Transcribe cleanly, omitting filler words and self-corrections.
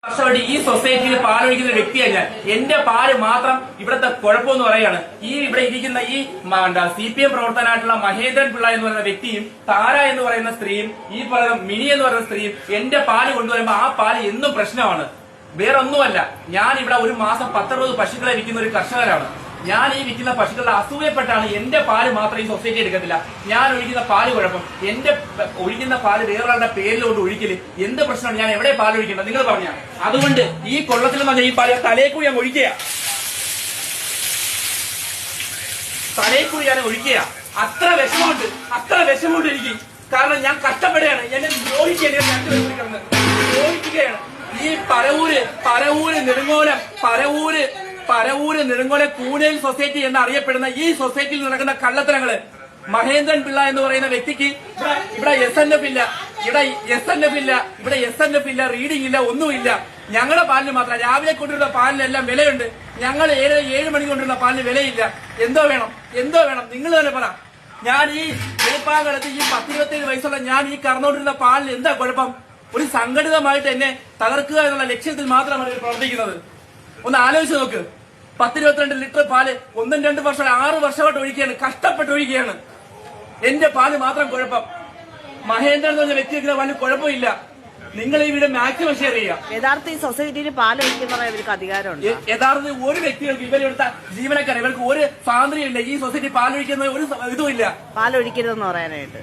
വർഷമായിട്ട് ഈ സൊസൈറ്റിയിൽ പാലൊഴിക്കുന്ന വ്യക്തിയാണ് ഞാൻ. എന്റെ പാല് മാത്രം ഇവിടുത്തെ കുഴപ്പമെന്ന് പറയാണ്. ഇവിടെ ഇരിക്കുന്ന ഈ CPM പ്രവർത്തനായിട്ടുള്ള മഹേന്ദ്രൻ പിള്ള എന്ന് പറയുന്ന വ്യക്തിയും താര എന്ന് പറയുന്ന സ്ത്രീയും ഈ പറയുന്ന മിനി എന്ന് പറയുന്ന സ്ത്രീയും എന്റെ പാല് കൊണ്ടുവരുമ്പോ ആ പാല് എന്നും പ്രശ്നമാണ്. വേറൊന്നുമല്ല, ഞാൻ ഇവിടെ ഒരു മാസം 10-60 പശുക്കളെ വിൽക്കുന്ന ഒരു കർഷകരാണ്. ഞാൻ ഈ വിൽക്കുന്ന പശുക്കളുടെ അസൂയപ്പെട്ടാണ് എന്റെ പാല് മാത്രം ഈ സൊസൈറ്റി എടുക്കത്തില്ല. ഞാൻ ഒഴിക്കുന്ന പാല് കുഴപ്പം, എന്റെ ഒഴിക്കുന്ന പാല് വേറൊരാളുടെ പേരിലോട്ട് ഒഴിക്കല് എന്ത് പ്രശ്നമാണ്? ഞാൻ എവിടെ പാല് ഒഴിക്കുന്നത് നിങ്ങൾ പറഞ്ഞാൽ. അതുകൊണ്ട് ഈ കൊള്ളത്തിൽ നിന്ന് ഈ പാല് തലേക്കൂടി ഞാൻ ഒഴിക്കുക, തലേക്കൂടി ഞാൻ ഒഴിക്കുക. അത്ര വിഷമമുണ്ട് എനിക്ക്. കാരണം ഞാൻ കഷ്ടപ്പെടുകയാണ്, എന്നെ ദ്രോഹിക്കുകയാണ്. ഈ പരവൂര് നെടുങ്ങോല കൂനയിൽ സൊസൈറ്റി എന്നറിയപ്പെടുന്ന ഈ സൊസൈറ്റിയിൽ നടക്കുന്ന കള്ളത്തരങ്ങള്, മഹേന്ദ്രൻ പിള്ള എന്ന് പറയുന്ന വ്യക്തിക്ക് ഇവിടെ SNF ഇല്ല, റീഡിംഗ് ഇല്ല, ഒന്നുമില്ല. ഞങ്ങളുടെ പാലിന് മാത്രം രാവിലെ കൊണ്ടുവരുന്ന പാലിനെല്ലാം വിലയുണ്ട്. ഞങ്ങൾ 7 മണിക്ക് കൊണ്ടുവരുന്ന പാലിന് വിലയില്ല. എന്തോ വേണം? നിങ്ങൾ തന്നെ പറ. ഞാൻ ഈ വെളുപ്പാകാലത്ത് ഈ 10-27 വയസ്സുള്ള ഞാൻ ഈ കറന്നുകൊണ്ടിരുന്ന പാലിന് എന്താ കുഴപ്പം? ഒരു സംഘടിതമായിട്ട് എന്നെ തകർക്കുക എന്നുള്ള ലക്ഷ്യത്തിൽ മാത്രമാണ് പ്രവർത്തിക്കുന്നത്. ഒന്ന് ആലോചിച്ച് നോക്ക്. 10-22 ലിറ്റർ പാല് 1-2 വർഷം 6 വർഷമായിട്ട് ഒഴിക്കുകയാണ്, കഷ്ടപ്പെട്ട് ഒഴിക്കുകയാണ്. എന്റെ പാല് മാത്രം കുഴപ്പം. മഹേന്ദ്രൻ എന്ന് പറഞ്ഞ വ്യക്തിക്ക് പാലിന് കുഴപ്പമില്ല. നിങ്ങൾ ഈ വീട് മാക്സിമം ഷെയർ ചെയ്യുക. യഥാർത്ഥ ഈ സൊസൈറ്റിയിൽ പാല് ഒഴിക്കുന്ന ഇവർക്ക് അധികാരമുണ്ട്. യഥാർത്ഥത്തിൽ ഒരു വ്യക്തികൾക്ക് ഇവരെടുത്ത ജീവനക്കാർ ഇവർക്ക് ഒരു സ്വാതന്ത്ര്യമില്ല. ഈ സൊസൈറ്റി പാലൊഴിക്കുന്ന ഒരു ഇതുമില്ല. പാലൊഴിക്കരുതെന്ന് പറയാനായിട്ട്